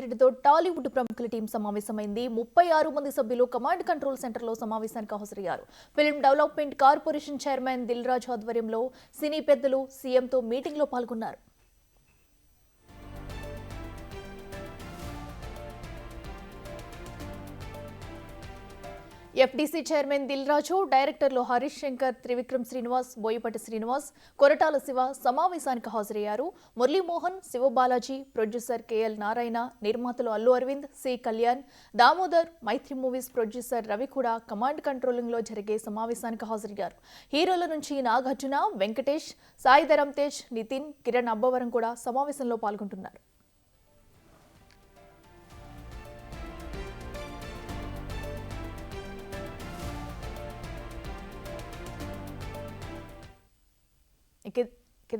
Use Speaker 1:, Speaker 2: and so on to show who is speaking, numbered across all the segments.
Speaker 1: రెడ్డితో టాలీవుడ్ ప్రముఖుల టీం సమావేశమైంది. 36 మంది సభ్యులు కమాండ్ కంట్రోల్ సెంటర్లో సమావేశానికి హాజరయ్యారు. Film development corporation chairman Dil Raju ఆధ్వర్యంలో సినీ పెద్దలు సీఎంతో మీటింగ్లో పాల్గొన్నారు. ఎఫ్డీసీ చైర్మన్ దిల్ రాజు, డైరెక్టర్లు హరీష్ శంకర్, త్రివిక్రమ్ శ్రీనివాస్, బోయపాటి శ్రీనివాస్, కొరటాల శివ సమావేశానికి హాజరయ్యారు. మురళీమోహన్, శివబాలాజీ, ప్రొడ్యూసర్ కేఎల్ నారాయణ, నిర్మాతలు అల్లు అరవింద్, సి కళ్యాణ్, దామోదర్, మైత్రి మూవీస్ ప్రొడ్యూసర్ రవి కూడా కమాండ్ కంట్రోలింగ్ లో జరిగే సమావేశానికి హాజరయ్యారు. హీరోల నుంచి నాగార్జున, వెంకటేష్, సాయిధరం తేజ్, నితిన్, కిరణ్ అబ్బవరం కూడా సమావేశంలో పాల్గొంటున్నారు.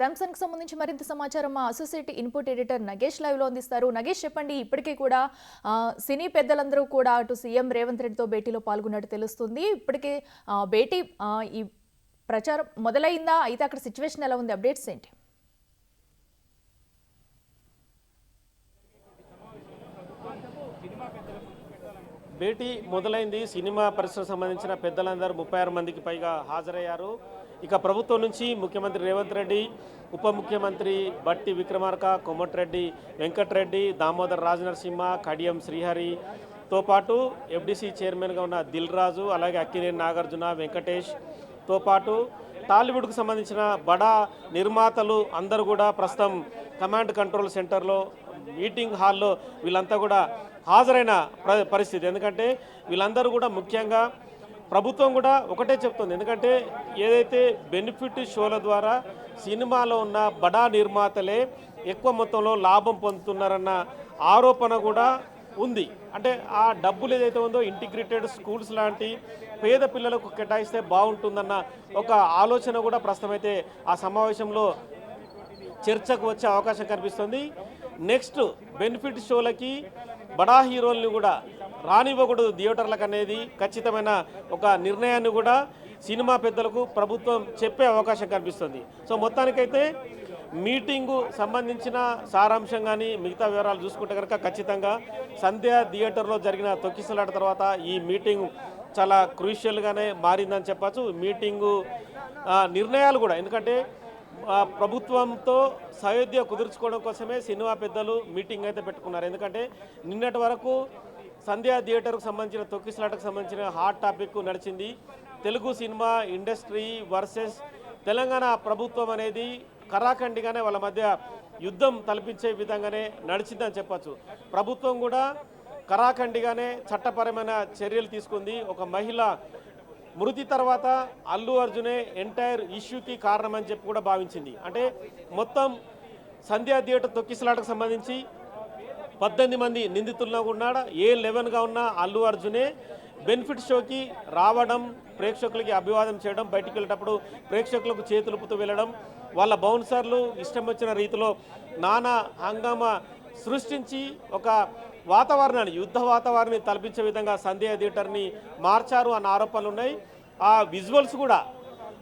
Speaker 1: అంశానికి సంబంధించి మరింత సమాచారం మా associate input editor Nagesh live లో అందిస్తారు. నగేష్, చెప్పండి. ఇప్పటికే కూడా సినీ పెద్దలందరూ కూడా అటు సీఎం రేవంత్ రెడ్డితో భేటీలో పాల్గొన్నట్టు తెలుస్తుంది. ఇప్పటికే భేటీ ఈ ప్రచారం మొదలైందా? అయితే అక్కడ సిచ్యువేషన్ ఎలా ఉంది? అప్డేట్స్ ఏంటి?
Speaker 2: భేటీ మొదలైంది. సినిమా పరిశ్రమకు సంబంధించిన పెద్దలందరూ 36 మందికి పైగా హాజరయ్యారు. ఇక ప్రభుత్వం నుంచి ముఖ్యమంత్రి రేవంత్ రెడ్డి, ఉప ముఖ్యమంత్రి బట్టి విక్రమార్క, కోమటిరెడ్డి వెంకటరెడ్డి, దామోదర్ రాజనరసింహ, కడియం శ్రీహరితో పాటు ఎఫ్డీసీ చైర్మన్గా ఉన్న దిల్ రాజు, అలాగే అక్కినేని నాగార్జున, వెంకటేష్తో పాటు టాలీవుడ్కు సంబంధించిన బడా నిర్మాతలు అందరూ కూడా ప్రస్తుతం కమాండ్ కంట్రోల్ సెంటర్లో మీటింగ్ హాల్లో వీళ్ళంతా కూడా హాజరైన పరిస్థితి. ఎందుకంటే వీళ్ళందరూ కూడా ముఖ్యంగా ప్రభుత్వం కూడా ఒకటే చెప్తుంది. ఎందుకంటే ఏదైతే బెనిఫిట్ షోల ద్వారా సినిమాలో ఉన్న బడా నిర్మాతలే ఎక్కువ మొత్తంలో లాభం పొందుతున్నారన్న ఆరోపణ కూడా ఉంది. అంటే ఆ డబ్బులు ఏదైతే ఉందో ఇంటిగ్రేటెడ్ స్కూల్స్ లాంటి పేద పిల్లలకు కేటాయిస్తే బాగుంటుందన్న ఒక ఆలోచన కూడా ప్రస్తుతం అయితే ఆ సమావేశంలో చర్చకు వచ్చే అవకాశం కనిపిస్తుంది. నెక్స్ట్ బెనిఫిట్ షోలకి బడా హీరోల్ని కూడా రానివ్వకూడదు థియేటర్లకు అనేది ఖచ్చితమైన ఒక నిర్ణయాన్ని కూడా సినిమా పెద్దలకు ప్రభుత్వం చెప్పే అవకాశం కనిపిస్తుంది. సో మొత్తానికైతే మీటింగు సంబంధించిన సారాంశం కానీ మిగతా వివరాలు చూసుకుంటే కనుక ఖచ్చితంగా సంధ్య థియేటర్లో జరిగిన తొక్కిసలాట తర్వాత ఈ మీటింగ్ చాలా క్రూషియల్గానే మారిందని చెప్పచ్చు. మీటింగు నిర్ణయాలు కూడా, ఎందుకంటే ప్రభుత్వంతో సయోధ్య కుదుర్చుకోవడం కోసమే సినిమా పెద్దలు మీటింగ్ అయితే పెట్టుకున్నారు. ఎందుకంటే నిన్నటి వరకు సంధ్యా థియేటర్కు సంబంధించిన తొక్కిసలాటకు సంబంధించిన హాట్ టాపిక్ నడిచింది. Telugu cinema industry versus Telangana ప్రభుత్వం అనేది కరాఖండిగానే వాళ్ళ మధ్య యుద్ధం తలపించే విధంగానే నడిచిందని చెప్పచ్చు. ప్రభుత్వం కూడా కరాఖండిగానే చట్టపరమైన చర్యలు తీసుకుంది. ఒక మహిళ మృతి తర్వాత అల్లు అర్జునే ఎంటైర్ ఇష్యూకి కారణమని చెప్పి కూడా భావించింది. అంటే మొత్తం సంధ్యా థియేటర్ తొక్కిసలాటకు సంబంధించి 18 మంది నిందితుల్లో ఉన్నాడు. A11గా ఉన్న అల్లు అర్జునే బెనిఫిట్ షోకి రావడం, ప్రేక్షకులకి అభివాదం చేయడం, బయటికి వెళ్ళేటప్పుడు ప్రేక్షకులకు చేతులుపుతూ వెళ్ళడం, వాళ్ళ బౌన్సర్లు ఇష్టం వచ్చిన రీతిలో నానా హంగామా సృష్టించి ఒక వాతావరణాన్ని, యుద్ధ వాతావరణాన్ని తలపించే విధంగా సంధ్యా థియేటర్ని మార్చారు అన్న ఆరోపణలు ఉన్నాయి. ఆ విజువల్స్ కూడా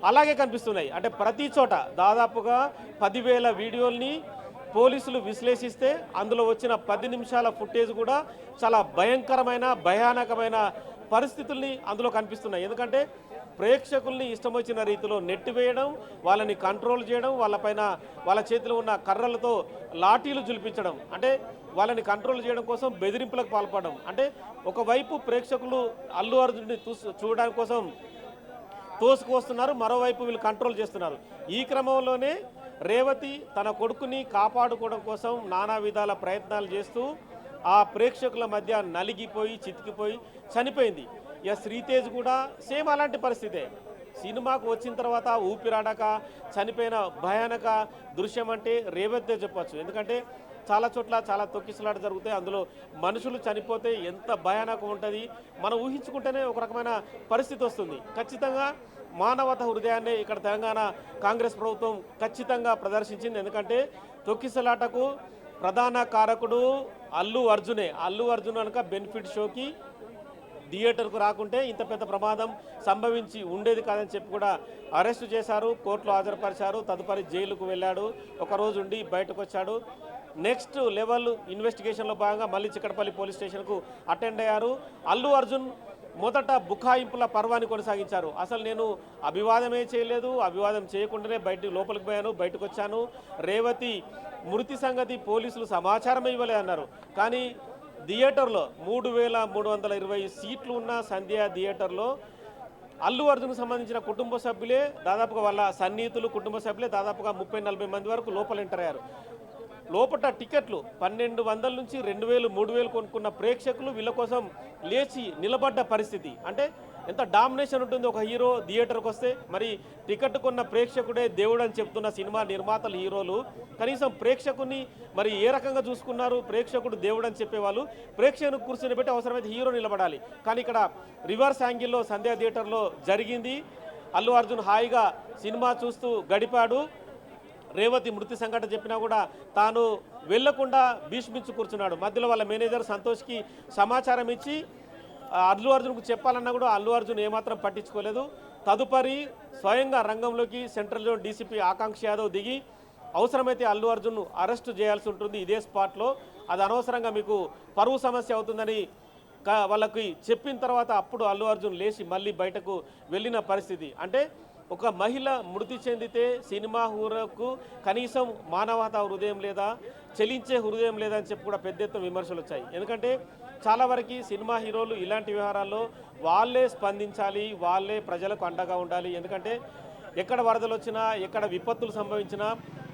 Speaker 2: అలాగే కనిపిస్తున్నాయి. అంటే ప్రతి చోట దాదాపుగా 10,000 వీడియోల్ని పోలీసులు విశ్లేషిస్తే అందులో వచ్చిన 10 నిమిషాల ఫుటేజ్ కూడా చాలా భయంకరమైన, భయానకమైన పరిస్థితుల్ని అందులో కనిపిస్తున్నాయి. ఎందుకంటే ప్రేక్షకుల్ని ఇష్టం వచ్చిన రీతిలో నెట్టివేయడం, వాళ్ళని కంట్రోల్ చేయడం, వాళ్ళ చేతిలో ఉన్న కర్రలతో లాఠీలు జులిపించడం, అంటే వాళ్ళని కంట్రోల్ చేయడం కోసం బెదిరింపులకు పాల్పడడం. అంటే ఒకవైపు ప్రేక్షకులు అల్లు అర్జున్ని చూడడానికి కోసం తోసుకువస్తున్నారు, మరోవైపు వీళ్ళు కంట్రోల్ చేస్తున్నారు. ఈ క్రమంలోనే రేవతి తన కొడుకుని కాపాడుకోవడం కోసం నానా విధాల ప్రయత్నాలు చేస్తూ ఆ ప్రేక్షకుల మధ్య నలిగిపోయి చితికిపోయి చనిపోయింది. ఇక శ్రీతేజ్ కూడా సేమ్ అలాంటి పరిస్థితే. సినిమాకు వచ్చిన తర్వాత ఊపిరాడక చనిపోయిన భయానక దృశ్యం అంటే రేవతే చెప్పచ్చు. ఎందుకంటే చాలా చోట్ల చాలా తొక్కిసలాట జరుగుతాయి. అందులో మనుషులు చనిపోతే ఎంత భయానకం ఉంటుంది మనం ఊహించుకుంటేనే ఒక రకమైన పరిస్థితి వస్తుంది. ఖచ్చితంగా మానవత హృదయాన్ని ఇక్కడ తెలంగాణ కాంగ్రెస్ ప్రభుత్వం ఖచ్చితంగా ప్రదర్శించింది. ఎందుకంటే తొక్కిసలాటకు ప్రధాన కారకుడు అల్లు అర్జునే. అల్లు అర్జున్ కనుక బెనిఫిట్ షోకి థియేటర్కు రాకుంటే ఇంత పెద్ద ప్రమాదం సంభవించి ఉండేది కాదని చెప్పి కూడా అరెస్టు చేశారు, కోర్టులో హాజరుపరిచారు. తదుపరి జైలుకు వెళ్ళాడు, ఒకరోజు ఉండి బయటకు వచ్చాడు. నెక్స్ట్ లెవెల్ ఇన్వెస్టిగేషన్లో భాగంగా మళ్ళీ చిక్కడపల్లి పోలీస్ స్టేషన్కు అటెండ్ అయ్యారు. అల్లు అర్జున్ మొదట బుకాయింపుల పర్వాన్ని కొనసాగించారు. అసలు నేను అభివాదమే చేయలేదు, అభివాదం చేయకుండానే లోపలికి పోయాను, బయటకు వచ్చాను. రేవతి మృతి సంగతి పోలీసులు సమాచారమే ఇవ్వలేదన్నారు. కానీ థియేటర్లో 3,320 సీట్లు ఉన్న సంధ్య థియేటర్లో అల్లు అర్జున్కు సంబంధించిన కుటుంబ సభ్యులే దాదాపుగా వాళ్ళ సన్నిహితులు కుటుంబ సభ్యులే దాదాపుగా 30-40 మంది వరకు లోపల ఎంటర్ అయ్యారు. లోపల టికెట్లు 1,200 నుంచి 2,000, 3,000 కొనుక్కున్న ప్రేక్షకులు వీళ్ళ కోసం లేచి నిలబడ్డ పరిస్థితి. అంటే ఎంత డామినేషన్ ఉంటుంది ఒక హీరో థియేటర్కి వస్తే. మరి టికెట్ కొన్న ప్రేక్షకుడే దేవుడు అని చెప్తున్న సినిమా నిర్మాతలు, హీరోలు కనీసం ప్రేక్షకుని మరి ఏ రకంగా చూసుకున్నారు? ప్రేక్షకుడు దేవుడు అని చెప్పేవాళ్ళు ప్రేక్షకుని కూర్చొని పెట్టి అవసరమైతే హీరో నిలబడాలి. కానీ ఇక్కడ రివర్స్ యాంగిల్లో సంధ్యా థియేటర్లో జరిగింది. అల్లు అర్జున్ హాయిగా సినిమా చూస్తూ గడిపాడు. రేవతి మృతి సంఘటన చెప్పినా కూడా తాను వెళ్లకుండా భీష్మించి కూర్చున్నాడు. మధ్యలో వాళ్ళ మేనేజర్ సంతోష్కి సమాచారం ఇచ్చి అల్లు అర్జున్కు చెప్పాలన్నా కూడా అల్లు అర్జున్ ఏమాత్రం పట్టించుకోలేదు. తదుపరి స్వయంగా రంగంలోకి సెంట్రల్ జోన్ డీసీపీ ఆకాంక్ష యాదవ్ దిగి అవసరమైతే అల్లు అర్జున్ను అరెస్టు చేయాల్సి ఉంటుంది ఇదే స్పాట్లో, అది అనవసరంగా మీకు పరువు సమస్య అవుతుందని వాళ్ళకి చెప్పిన తర్వాత అప్పుడు అల్లు అర్జున్ లేచి మళ్ళీ బయటకు వెళ్ళిన పరిస్థితి. అంటే ఒక మహిళ మృతి చెందితే సినిమా హీరోకు కనీసం మానవతా హృదయం లేదా, చెలించే హృదయం లేదా అని చెప్పి కూడా పెద్ద ఎత్తున విమర్శలు వచ్చాయి. ఎందుకంటే చాలా వరకు సినిమా హీరోలు ఇలాంటి వ్యవహారాల్లో వాళ్ళే స్పందించాలి, వాళ్ళే ప్రజలకు అండగా ఉండాలి. ఎందుకంటే ఎక్కడ వరదలు వచ్చినా, ఎక్కడ విపత్తులు సంభవించినా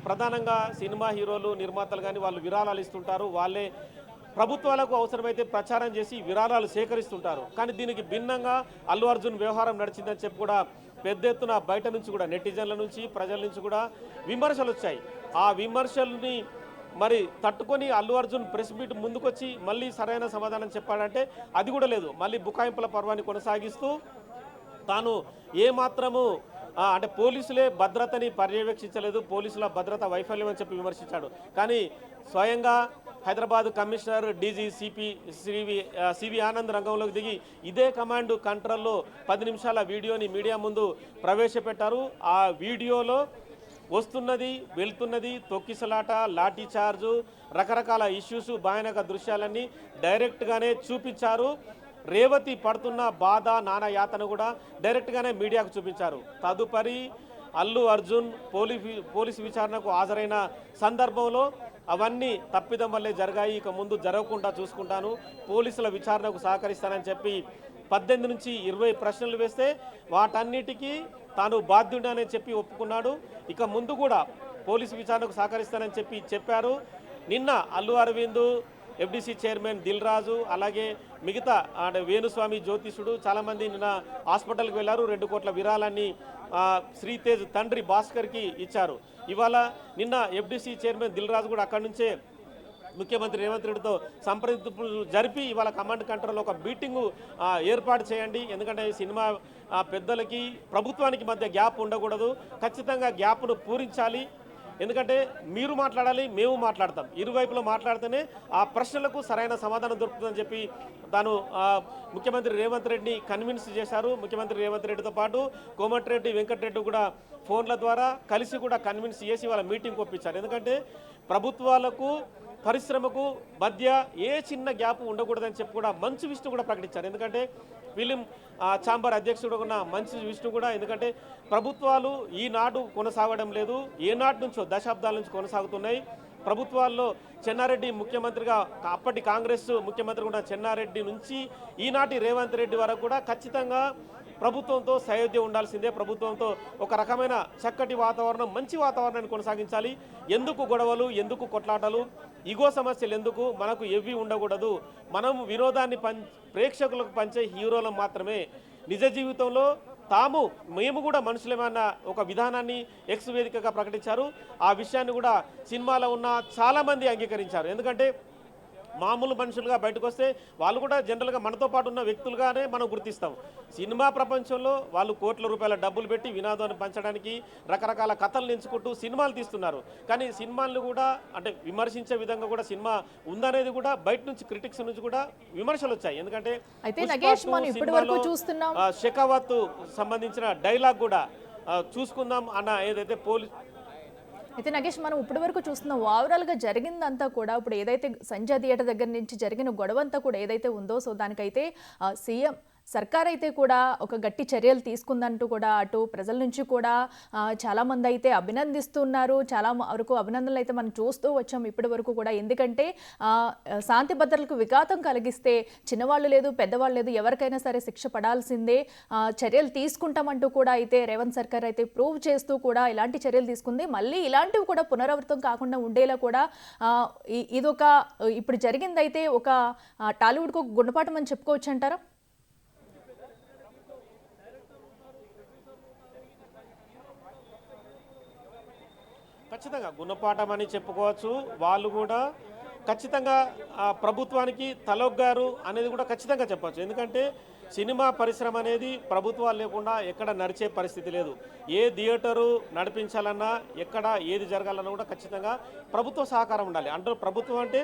Speaker 2: ప్రధానంగా సినిమా హీరోలు, నిర్మాతలు కానీ వాళ్ళు విరాళాలు ఇస్తుంటారు. వాళ్ళే ప్రభుత్వాలకు అవసరమైతే ప్రచారం చేసి విరాళాలు సేకరిస్తుంటారు. కానీ దీనికి భిన్నంగా అల్లు అర్జున్ వ్యవహారం నడిచిందని చెప్పి కూడా పెద్ద ఎత్తున బయట నుంచి కూడా నెటిజన్ల నుంచి, ప్రజల నుంచి కూడా విమర్శలు వచ్చాయి. ఆ విమర్శల్ని మరి తట్టుకొని అల్లు అర్జున్ ప్రెస్ మీట్ ముందుకొచ్చి మళ్ళీ సరైన సమాధానం చెప్పాడంటే అది కూడా లేదు. మళ్ళీ బుకాయింపుల పర్వాన్ని కొనసాగిస్తూ తాను ఏమాత్రము అంటే పోలీసులే భద్రతని పర్యవేక్షించలేదు, పోలీసుల భద్రత వైఫల్యం అని చెప్పి విమర్శించాడు. కానీ స్వయంగా Hyderabad commissioner DG CV Anand రంగంలోకి దిగి ఇదే కమాండ్ కంట్రోల్లో 10 నిమిషాల వీడియోని మీడియా ముందు ప్రవేశపెట్టారు. ఆ వీడియోలో వస్తున్నది, వెళ్తున్నది, తొక్కిసలాట, లాఠీ చార్జు, రకరకాల ఇష్యూస్, భయానక దృశ్యాలన్నీ డైరెక్ట్గానే చూపించారు. రేవతి పడుతున్న బాధ, నానా యాతన కూడా డైరెక్ట్గానే మీడియాకు చూపించారు. తదుపరి అల్లు అర్జున్ పోలీసు విచారణకు హాజరైన సందర్భంలో అవన్నీ తప్పిదం వల్లే జరిగాయి, ఇక ముందు జరగకుండా చూసుకుంటాను, పోలీసుల విచారణకు సహకరిస్తానని చెప్పి 18 నుంచి 20 ప్రశ్నలు వేస్తే వాటన్నిటికీ తాను బాధ్యుడని చెప్పి ఒప్పుకున్నాడు. ఇక ముందు కూడా పోలీసు విచారణకు సహకరిస్తానని చెప్పారు. నిన్న అల్లు అరవింద్, ఎఫ్డీసీ చైర్మన్ దిల్ రాజు, అలాగే మిగతా అంటే వేణుస్వామి జ్యోతిషుడు చాలామంది నిన్న హాస్పిటల్కి వెళ్ళారు. 2 కోట్ల విరాళాన్ని శ్రీతేజ్ తండ్రి భాస్కర్కి ఇచ్చారు. ఇవాళ నిన్న ఎఫ్డీసీ చైర్మన్ దిల్ రాజు కూడా అక్కడి నుంచే ముఖ్యమంత్రి రేవంత్ రెడ్డితో సంప్రదింపులు జరిపి ఇవాళ కమాండ్ కంట్రోల్లో ఒక మీటింగు ఏర్పాటు చేయండి. ఎందుకంటే సినిమా పెద్దలకి ప్రభుత్వానికి మధ్య గ్యాప్ ఉండకూడదు, ఖచ్చితంగా గ్యాప్ను పూరించాలి. ఎందుకంటే మీరు మాట్లాడాలి, మేము మాట్లాడతాం, ఇరువైపులో మాట్లాడితేనే ఆ ప్రశ్నలకు సరైన సమాధానం దొరుకుతుందని చెప్పి తాను ముఖ్యమంత్రి రేవంత్ రెడ్డిని కన్విన్స్ చేశారు. ముఖ్యమంత్రి రేవంత్ రెడ్డితో పాటు కోమటిరెడ్డి వెంకటరెడ్డి కూడా ఫోన్ల ద్వారా కలిసి కూడా కన్విన్స్ చేసి వాళ్ళ మీటింగ్ ఒప్పించారు. ఎందుకంటే ప్రభుత్వాలకు పరిశ్రమకు మధ్య ఏ చిన్న గ్యాప్ ఉండకూడదని చెప్పి కూడా మంచు విష్ణు కూడా ప్రకటించారు. ఎందుకంటే ఫిలిం ఛాంబర్ అధ్యక్షుడు ఉన్న మంచు విష్ణు కూడా, ఎందుకంటే ప్రభుత్వాలు ఈనాడు కొనసాగడం లేదు, ఏనాటి నుంచో దశాబ్దాల నుంచి కొనసాగుతున్నాయి. ప్రభుత్వాల్లో చెన్నారెడ్డి ముఖ్యమంత్రిగా, అప్పటి కాంగ్రెస్ ముఖ్యమంత్రి ఉన్న చెన్నారెడ్డి నుంచి ఈనాటి రేవంత్ రెడ్డి వరకు కూడా ఖచ్చితంగా ప్రభుత్వంతో సయోధ్య ఉండాల్సిందే. ప్రభుత్వంతో ఒక రకమైన చక్కటి వాతావరణం, మంచి వాతావరణాన్ని కొనసాగించాలి. ఎందుకు గొడవలు, ఎందుకు కొట్లాటలు, ఇగో సమస్యలు ఎందుకు, మనకు ఎవ్వి ఉండకూడదు. మనం వినోదాన్ని ప్రేక్షకులకు పంచే హీరోలం మాత్రమే. నిజ జీవితంలో మేము కూడా మనుషులేమన్న ఒక విధానాన్ని ఎక్స్ వేదికగా ప్రకటించారు. ఆ విషయాన్ని కూడా సినిమాలో ఉన్న చాలామంది అంగీకరించారు. ఎందుకంటే మామూలు మనుషులుగా బయటకు వస్తే వాళ్ళు కూడా జనరల్గా మనతో పాటు ఉన్న వ్యక్తులుగానే మనం గుర్తిస్తాం. సినిమా ప్రపంచంలో వాళ్ళు కోట్ల రూపాయల డబ్బులు పెట్టి వినోదాన్ని పంచడానికి రకరకాల కథలు ఎంచుకుంటూ సినిమాలు తీస్తున్నారు. కానీ సినిమాలను కూడా అంటే విమర్శించే విధంగా కూడా సినిమా ఉందనేది కూడా బయట నుంచి క్రిటిక్స్ నుంచి కూడా విమర్శలు వచ్చాయి. ఎందుకంటే షెకావత్ సంబంధించిన డైలాగ్ కూడా చూసుకుందాం అన్న ఏదైతే
Speaker 1: అయితే నగేష్ మనం ఇప్పటి వరకు చూస్తున్నాం ఓవరాల్గా జరిగిందంతా కూడా ఇప్పుడు ఏదైతే సంజయ్ థియేటర్ దగ్గర నుంచి జరిగిన గొడవ అంతా కూడా ఏదైతే ఉందో సో దానికైతే సీఎం సర్కార్ అయితే కూడా ఒక గట్టి చర్యలు తీసుకుందంటూ కూడా అటు ప్రజల నుంచి కూడా చాలామంది అయితే అభినందిస్తున్నారు. చాలా వరకు అభినందనలు అయితే మనం చూస్తూ వచ్చాం ఇప్పటి వరకు కూడా. ఎందుకంటే శాంతి భద్రతలకు విఘాతం కలిగిస్తే చిన్నవాళ్ళు లేదు పెద్దవాళ్ళు లేదు ఎవరికైనా సరే శిక్ష పడాల్సిందే, చర్యలు తీసుకుంటామంటూ కూడా అయితే రేవంత్ సర్కార్ అయితే ప్రూవ్ చేస్తూ కూడా ఇలాంటి చర్యలు తీసుకుంది. మళ్ళీ ఇలాంటివి కూడా పునరావృతం కాకుండా ఉండేలా కూడా ఇదొక ఇప్పుడు జరిగిందైతే ఒక టాలీవుడ్కు గుణపాఠం అని చెప్పుకోవచ్చు అంటారా?
Speaker 2: ఖచ్చితంగా గుణపాఠం అని చెప్పుకోవచ్చు. వాళ్ళు కూడా ఖచ్చితంగా ప్రభుత్వానికి తలొగ్గారు అనేది కూడా ఖచ్చితంగా చెప్పచ్చు. ఎందుకంటే సినిమా పరిశ్రమ అనేది ప్రభుత్వాలు లేకుండా ఎక్కడ నడిచే పరిస్థితి లేదు. ఏ థియేటరు నడిపించాలన్నా ఎక్కడ ఏది జరగాలన్నా కూడా ఖచ్చితంగా ప్రభుత్వ సహకారం ఉండాలి. అంటే ప్రభుత్వం అంటే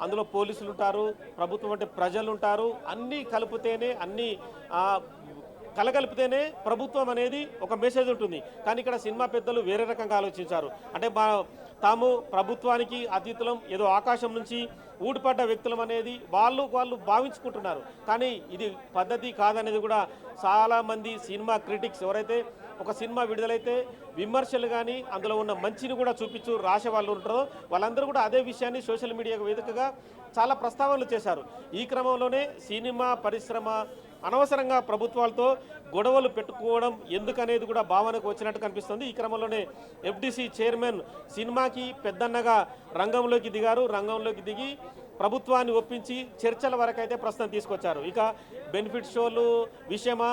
Speaker 2: అందులో పోలీసులు ఉంటారు, ప్రభుత్వం అంటే ప్రజలు ఉంటారు, అన్నీ కలిపితేనే అన్నీ కలగలిపితేనే ప్రభుత్వం అనేది ఒక మెసేజ్ ఉంటుంది. కానీ ఇక్కడ సినిమా పెద్దలు వేరే రకంగా ఆలోచించారు. అంటే తాము ప్రభుత్వానికి అతీతులం, ఏదో ఆకాశం నుంచి ఊడిపడ్డ వ్యక్తులం అనేది వాళ్ళు భావించుకుంటున్నారు. కానీ ఇది పద్ధతి కాదనేది కూడా చాలామంది సినిమా క్రిటిక్స్ ఎవరైతే ఒక సినిమా విడుదలైతే విమర్శలు కానీ అందులో ఉన్న మంచిని కూడా చూపించు రాసే వాళ్ళు ఉంటారో వాళ్ళందరూ కూడా అదే విషయాన్ని సోషల్ మీడియా వేదికగా చాలా ప్రస్తావనలు చేశారు. ఈ క్రమంలోనే సినిమా పరిశ్రమ అనవసరంగా ప్రభుత్వాలతో గొడవలు పెట్టుకోవడం ఎందుకనేది కూడా భావనకు వచ్చినట్టు కనిపిస్తుంది. ఈ క్రమంలోనే ఎఫ్డిసి చైర్మన్ సినిమాకి పెద్దన్నగా రంగంలోకి దిగారు. రంగంలోకి దిగి ప్రభుత్వాన్ని ఒప్పించి చర్చల వరకు అయితే ప్రస్తుతం తీసుకొచ్చారు. ఇక బెనిఫిట్ షోలు విషయమా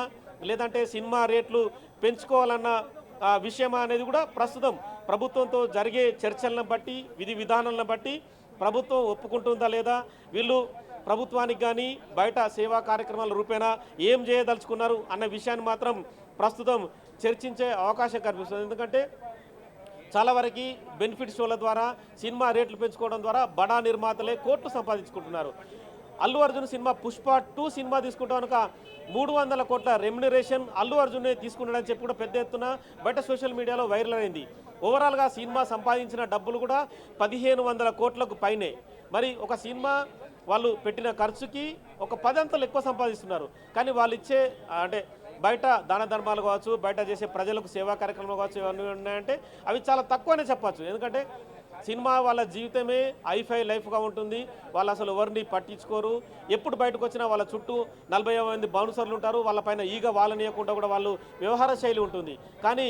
Speaker 2: లేదంటే సినిమా రేట్లు పెంచుకోవాలన్న విషయమా అనేది కూడా ప్రస్తుతం ప్రభుత్వంతో జరిగే చర్చలను బట్టి విధి విధానాలను బట్టి ప్రభుత్వం ఒప్పుకుంటుందా లేదా, వీళ్ళు ప్రభుత్వానికి కానీ బయట సేవా కార్యక్రమాల రూపేణా ఏం చేయదలుచుకున్నారు అన్న విషయాన్ని మాత్రం ప్రస్తుతం చర్చించే అవకాశం కనిపిస్తుంది. ఎందుకంటే చాలా వరకు బెనిఫిట్ షోల ద్వారా సినిమా రేట్లు పెంచుకోవడం ద్వారా బడా నిర్మాతలే కోట్లు సంపాదించుకుంటున్నారు. అల్లు అర్జున్ సినిమా పుష్ప 2 సినిమా తీసుకుంటాం కనుక 300 కోట్ల రెమ్యునరేషన్ అల్లు అర్జునే తీసుకున్నాడని చెప్పి కూడా పెద్ద ఎత్తున బయట సోషల్ మీడియాలో వైరల్ అయింది. ఓవరాల్గా సినిమా సంపాదించిన డబ్బులు కూడా 1500 కోట్లకు పైనే. మరి ఒక సినిమా వాళ్ళు పెట్టిన ఖర్చుకి ఒక 10 అంతలు ఎక్కువ సంపాదిస్తున్నారు. కానీ వాళ్ళు ఇచ్చే అంటే బయట దాన ధర్మాలు కావచ్చు, బయట చేసే ప్రజలకు సేవా కార్యక్రమాలు కావచ్చు, ఇవన్నీ ఉన్నాయంటే అవి చాలా తక్కువనే చెప్పచ్చు. ఎందుకంటే సినిమా వాళ్ళ జీవితమే హైఫై లైఫ్గా ఉంటుంది. వాళ్ళు అసలు ఎవరిని పట్టించుకోరు. ఎప్పుడు బయటకు వచ్చినా వాళ్ళ చుట్టూ 40 మంది బౌన్సర్లు ఉంటారు. వాళ్ళపైన ఈగ వాళ్ళనియకుండా కూడా వాళ్ళు వ్యవహార శైలి ఉంటుంది. కానీ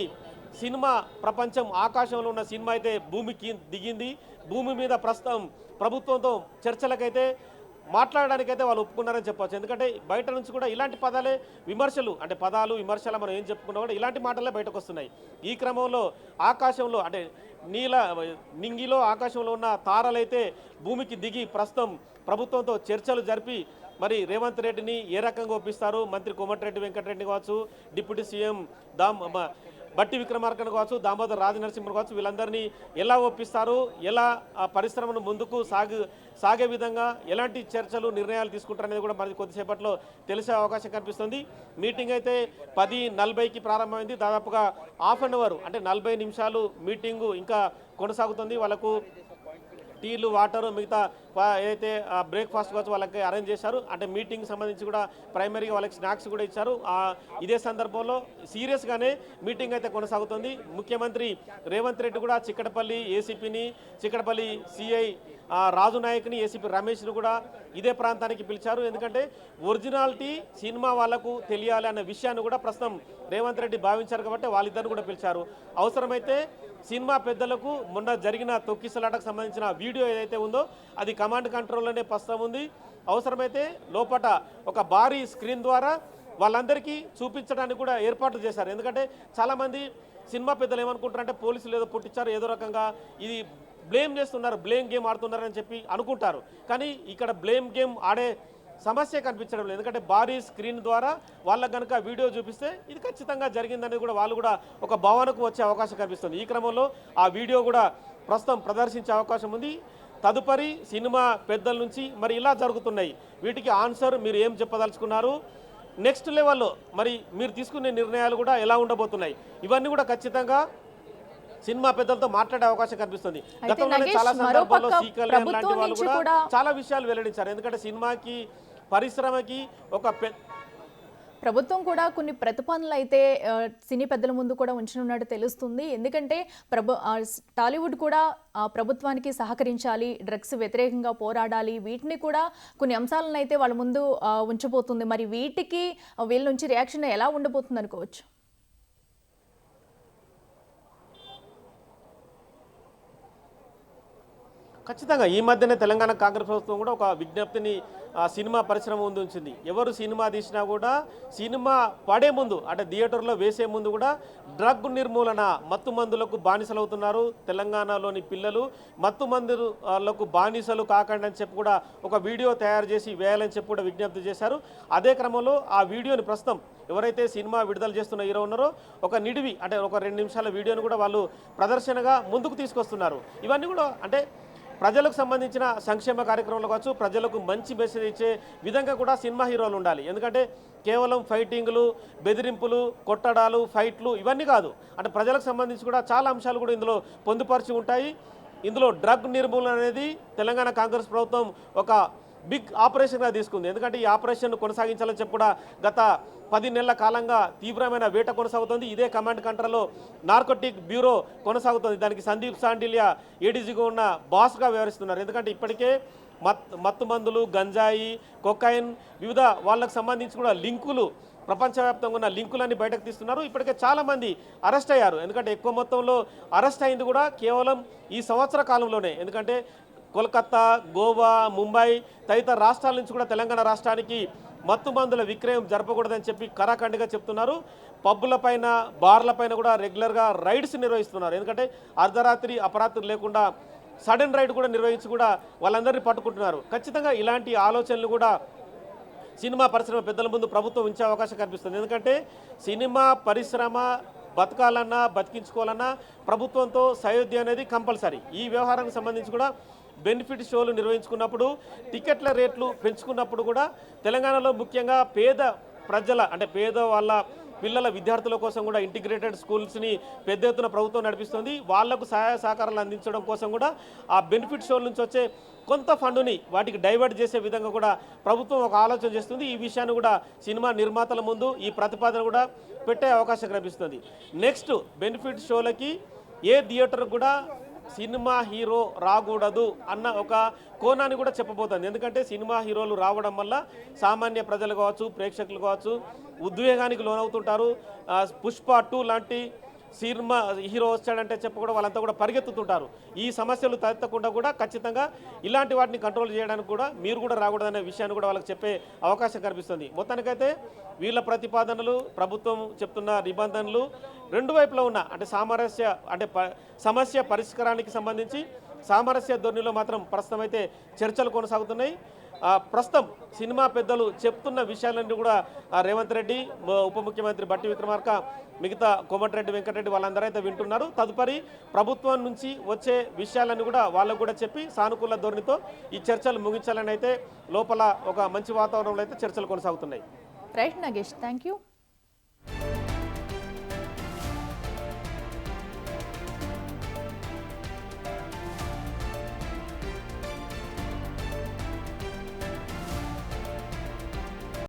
Speaker 2: సినిమా ప్రపంచం ఆకాశంలో ఉన్న సినిమా అయితే భూమికి దిగింది. భూమి మీద ప్రస్తుతం ప్రభుత్వంతో చర్చలకైతే మాట్లాడడానికైతే వాళ్ళు ఒప్పుకున్నారని చెప్పవచ్చు. ఎందుకంటే బయట నుంచి కూడా ఇలాంటి పదాలే విమర్శలు, అంటే పదాలు విమర్శలు మనం ఏం చెప్పుకున్నా కూడా ఇలాంటి మాటలే బయటకు వస్తున్నాయి. ఈ క్రమంలో ఆకాశంలో అంటే నింగిలో ఆకాశంలో ఉన్న తారలైతే భూమికి దిగి ప్రస్తుతం ప్రభుత్వంతో చర్చలు జరిపి మరి రేవంత్ రెడ్డిని ఏ రకంగా ఒప్పిస్తారు, మంత్రి కోమటిరెడ్డి వెంకటరెడ్డి కావచ్చు, డిప్యూటీ సీఎం బట్టి విక్రమార్కను కావచ్చు, దామోదర్ రాజనరసింహను కావచ్చు, వీళ్ళందరినీ ఎలా ఒప్పిస్తారు, ఎలా ఆ పరిశ్రమను ముందుకు సాగే విధంగా ఎలాంటి చర్చలు నిర్ణయాలు తీసుకుంటారనేది కూడా మనకి కొద్దిసేపట్లో తెలిసే అవకాశం కనిపిస్తుంది. మీటింగ్ అయితే 10:40కి ప్రారంభమైంది. దాదాపుగా హాఫ్ అన్ అవర్ అంటే 40 నిమిషాలు మీటింగు ఇంకా కొనసాగుతుంది. వాళ్ళకు టీలు వాటరు మిగతా ఏదైతే బ్రేక్ఫాస్ట్ కావచ్చు వాళ్ళకి అరేంజ్ చేశారు. అంటే మీటింగ్ సంబంధించి కూడా ప్రైమరీగా వాళ్ళకి స్నాక్స్ కూడా ఇచ్చారు. ఇదే సందర్భంలో సీరియస్గానే మీటింగ్ అయితే కొనసాగుతుంది. ముఖ్యమంత్రి రేవంత్ రెడ్డి కూడా చిక్కడపల్లి ఏసీపీని, చిక్కడపల్లి సిఐ రాజు నాయక్ని, ఏసీపీ రమేష్ను కూడా ఇదే ప్రాంతానికి పిలిచారు. ఎందుకంటే ఒరిజినాలిటీ సినిమా వాళ్ళకు తెలియాలి అన్న విషయాన్ని కూడా ప్రస్తుతం రేవంత్ రెడ్డి భావించారు కాబట్టి వాళ్ళిద్దరిని కూడా పిలిచారు. అవసరమైతే సినిమా పెద్దలకు మొన్న జరిగిన తొక్కిసలాటకు సంబంధించిన వీడియో ఏదైతే ఉందో అది కమాండ్ కంట్రోల్లోనే ప్రస్తుతం ఉంది. అవసరమైతే లోపట ఒక భారీ స్క్రీన్ ద్వారా వాళ్ళందరికీ చూపించడానికి కూడా ఏర్పాట్లు చేశారు. ఎందుకంటే చాలామంది సినిమా పెద్దలు ఏమనుకుంటారంటే పోలీసులు ఏదో పుట్టించారు, ఏదో రకంగా ఇది బ్లేమ్ చేస్తున్నారు, బ్లేమ్ గేమ్ ఆడుతున్నారని చెప్పి అనుకుంటారు. కానీ ఇక్కడ బ్లేమ్ గేమ్ ఆడే సమస్య కనిపించడం లేదు. ఎందుకంటే భారీ స్క్రీన్ ద్వారా వాళ్ళకు కనుక వీడియో చూపిస్తే ఇది ఖచ్చితంగా జరిగిందనేది కూడా వాళ్ళు కూడా ఒక భావనకు వచ్చే అవకాశం కనిపిస్తుంది. ఈ క్రమంలో ఆ వీడియో కూడా ప్రస్తుతం ప్రదర్శించే అవకాశం ఉంది. తదుపరి సినిమా పెద్దల నుంచి మరి ఇలా జరుగుతున్నాయి, వీటికి ఆన్సర్ మీరు ఏం చెప్పదలుచుకున్నారు, నెక్స్ట్ లెవెల్లో మరి మీరు తీసుకునే నిర్ణయాలు కూడా ఎలా ఉండబోతున్నాయి, ఇవన్నీ కూడా ఖచ్చితంగా సినిమా పెద్దలతో మాట్లాడే అవకాశం కనిపిస్తుంది.
Speaker 1: అయితే
Speaker 2: గతంలోనే
Speaker 1: నగేష్,
Speaker 2: చాలా సందర్భాల్లో
Speaker 1: మరోపక్క
Speaker 2: సి కళ్యాణ్ లాంటి
Speaker 1: ప్రభుత్వం
Speaker 2: వాళ్ళు
Speaker 1: నుంచి
Speaker 2: కూడా
Speaker 1: కూడా
Speaker 2: చాలా విషయాలు వెల్లడించారు. ఎందుకంటే సినిమాకి పరిశ్రమకి ఒక
Speaker 1: ప్రభుత్వం కూడా కొన్ని ప్రతిపాదనలు అయితే సినీ పెద్దల ముందు కూడా ఉంచనున్నట్టు తెలుస్తుంది. ఎందుకంటే టాలీవుడ్ కూడా ప్రభుత్వానికి సహకరించాలి, డ్రగ్స్ వ్యతిరేకంగా పోరాడాలి, వీటిని కూడా కొన్ని అంశాలను అయితే వాళ్ళ ముందు ఉంచబోతుంది. మరి వీటికి వీళ్ళ నుంచి రియాక్షన్ ఎలా ఉండబోతుంది అనుకోవచ్చు?
Speaker 2: ఖచ్చితంగా ఈ మధ్యనే తెలంగాణ కాంగ్రెస్ ప్రభుత్వం కూడా ఒక విజ్ఞప్తిని సినిమా పరిశ్రమ ముందు ఉంచింది. ఎవరు సినిమా తీసినా కూడా సినిమా పడే ముందు అంటే థియేటర్లో వేసే ముందు కూడా డ్రగ్ నిర్మూలన, మత్తు మందులకు బానిసలవుతున్నారు తెలంగాణలోని పిల్లలు, మత్తు మందులకు బానిసలు కాకండి అని చెప్పి కూడా ఒక వీడియో తయారు చేసి వేయాలని చెప్పి కూడా విజ్ఞప్తి చేశారు. అదే క్రమంలో ఆ వీడియోని ప్రస్తుతం ఎవరైతే సినిమా విడుదల చేస్తున్న హీరో ఉన్నారో ఒక నిడివి అంటే ఒక 2 నిమిషాల వీడియోని కూడా వాళ్ళు ప్రదర్శనగా ముందుకు తీసుకొస్తున్నారు. ఇవన్నీ కూడా అంటే ప్రజలకు సంబంధించిన సంక్షేమ కార్యక్రమాలు కావచ్చు, ప్రజలకు మంచి మెసేజ్ ఇచ్చే విధంగా కూడా సినిమా హీరోలు ఉండాలి. ఎందుకంటే కేవలం ఫైటింగ్లు, బెదిరింపులు, కొట్టడాలు, ఫైట్లు ఇవన్నీ కాదు. అంటే ప్రజలకు సంబంధించి కూడా చాలా అంశాలు కూడా ఇందులో పొందుపరిచి ఉంటాయి. ఇందులో డ్రగ్ నిర్మూలన అనేది తెలంగాణ కాంగ్రెస్ ప్రభుత్వం ఒక బిగ్ ఆపరేషన్గా తీసుకుంది. ఎందుకంటే ఈ ఆపరేషన్ కొనసాగించాలని చెప్పి కూడా గత 10 నెలల కాలంగా తీవ్రమైన వేట కొనసాగుతుంది. ఇదే కమాండ్ కంట్రోల్లో నార్కోటిక్ బ్యూరో కొనసాగుతుంది. దానికి సందీప్ సాండిలియా ఏడీజీగా ఉన్న బాస్గా వ్యవహరిస్తున్నారు. ఎందుకంటే ఇప్పటికే మత్తు మందులు, గంజాయి, కొకైన్ వివిధ వాళ్ళకు సంబంధించి కూడా లింకులు ప్రపంచవ్యాప్తంగా ఉన్న లింకులన్నీ బయటకు తీస్తున్నారు. ఇప్పటికే చాలామంది అరెస్ట్ అయ్యారు. ఎందుకంటే ఎక్కువ మొత్తంలో అరెస్ట్ అయింది కూడా కేవలం ఈ సంవత్సర కాలంలోనే. ఎందుకంటే కోల్కతా, గోవా, ముంబై తదితర రాష్ట్రాల నుంచి కూడా తెలంగాణ రాష్ట్రానికి మత్తు మందుల విక్రయం జరపకూడదని చెప్పి కరాఖండిగా చెప్తున్నారు. పబ్బులపైన, బార్లపైన కూడా రెగ్యులర్గా రైడ్స్ నిర్వహిస్తున్నారు. ఎందుకంటే అర్ధరాత్రి అపరాత్రి లేకుండా సడన్ రైడ్ కూడా నిర్వహించి కూడా వాళ్ళందరినీ పట్టుకుంటున్నారు. ఖచ్చితంగా ఇలాంటి ఆలోచనలు కూడా సినిమా పరిశ్రమ పెద్దల ముందు ప్రభుత్వం ఉంచే అవకాశం కనిపిస్తుంది. ఎందుకంటే సినిమా పరిశ్రమ బతకాలన్నా బతికించుకోవాలన్నా ప్రభుత్వంతో సయోధ్య అనేది కంపల్సరీ. ఈ వ్యవహారానికి సంబంధించి కూడా బెనిఫిట్ షోలు నిర్వహించుకున్నప్పుడు, టికెట్ల రేట్లు పెంచుకున్నప్పుడు కూడా తెలంగాణలో ముఖ్యంగా పేద ప్రజల అంటే పేద వాళ్ళ పిల్లల విద్యార్థుల కోసం కూడా ఇంటిగ్రేటెడ్ స్కూల్స్ని పెద్ద ఎత్తున ప్రభుత్వం నడిపిస్తుంది. వాళ్లకు సహాయ సహకారాలు అందించడం కోసం కూడా ఆ బెనిఫిట్ షోల నుంచి వచ్చే కొంత ఫండుని వాటికి డైవర్ట్ చేసే విధంగా కూడా ప్రభుత్వం ఒక ఆలోచన చేస్తుంది. ఈ విషయాన్ని కూడా సినిమా నిర్మాతల ముందు ఈ ప్రతిపాదన కూడా పెట్టే అవకాశం కనిపిస్తుంది. నెక్స్ట్ బెనిఫిట్ షోలకి ఏ థియేటర్ కూడా సినిమా హీరో రాకూడదు అన్న ఒక కోణాన్ని కూడా చెప్పబోతుంది. ఎందుకంటే సినిమా హీరోలు రావడం వల్ల సామాన్య ప్రజలు కావచ్చు, ప్రేక్షకులు కావచ్చు ఉద్వేగానికి లోనవుతుంటారు. పుష్ప 2 లాంటి సినిమా హీరో వచ్చాడంటే చెప్ప కూడా వాళ్ళంతా కూడా పరిగెత్తుతుంటారు. ఈ సమస్యలు తలెత్తకుండా కూడా ఖచ్చితంగా ఇలాంటి వాటిని కంట్రోల్ చేయడానికి కూడా మీరు కూడా రాకూడదనే విషయాన్ని కూడా వాళ్ళకి చెప్పే అవకాశం కనిపిస్తుంది. మొత్తానికైతే వీళ్ళ ప్రతిపాదనలు, ప్రభుత్వం చెప్తున్న నిబంధనలు రెండు వైపులా ఉన్న అంటే సమస్య పరిష్కారానికి సంబంధించి సామరస్య ధోరణిలో మాత్రం ప్రస్తుతం అయితే చర్చలు కొనసాగుతున్నాయి. ప్రస్తుతం సినిమా పెద్దలు చెప్తున్న విషయాలన్నీ కూడా రేవంత్ రెడ్డి, ఉప ముఖ్యమంత్రి బట్టి విక్రమార్క, మిగతా కోమటిరెడ్డి వెంకటరెడ్డి వాళ్ళందరూ అయితే వింటున్నారు. తదుపరి ప్రభుత్వం నుంచి వచ్చే విషయాలన్నీ కూడా వాళ్ళకు కూడా చెప్పి సానుకూల ధోరణితో ఈ చర్చలు ముగించాలని అయితే లోపల ఒక మంచి వాతావరణంలో అయితే చర్చలు కొనసాగుతున్నాయి.
Speaker 1: Right Nagesh, thank you.